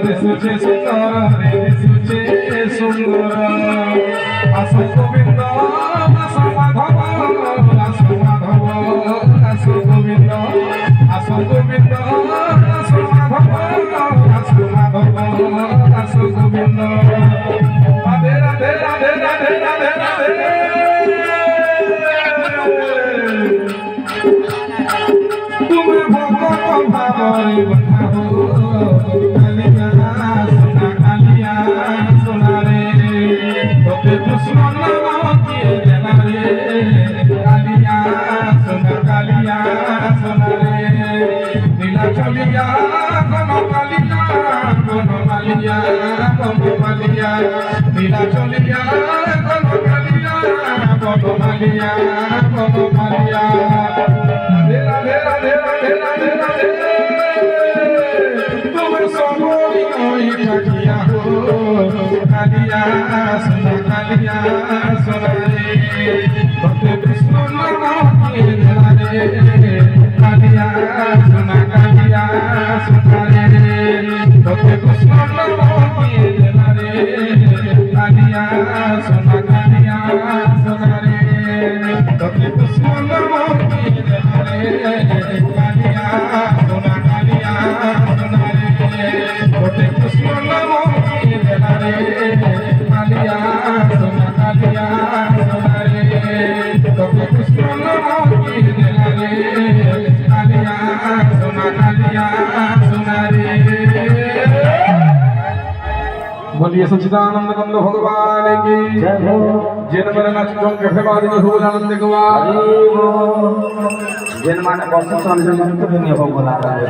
दिसुचे सुंदर रे दिसुचे सुंदर आसो गोविंद आसो माधव आसो माधव आसो गोविंद आसो गोविंद आसो माधव आसो माधव आसो गोविंद राधे राधे राधे राधे राधे राधे तुम्हें भगत भावरे बंधाओ कालिया सुना कालिया सुना रे तोते दुश्मन किए जना रे कालिया सुना रे नीला चलिया कोनो कालिया कोनो मालिया नीला चलिया कोनो कालिया कोनो मालिया राधे राधे राधे राधे राधे तुम्हें सोमोरी कोई ठगिया हो कालिया सुना रे तोते विष्णु नाम किए जना रे कालिया सुना रे तोते विष्णु नाम किए जना रे कालिया सुना रे तोते विष्णु नाम किए जना रे कालिया सुना रे तोते विष्णु नाम किए जना रे कालिया सुना रे तोते विष्णु नाम किए जना रे कालिया सुना रे बोलिए सच्चिदानंद कंद भगवान की जय हो जिन मन नाचों के फेवादिनी हो आनंद गवाई जिन माने वर्ष 40 मन को दुनिया को बोला रहा है।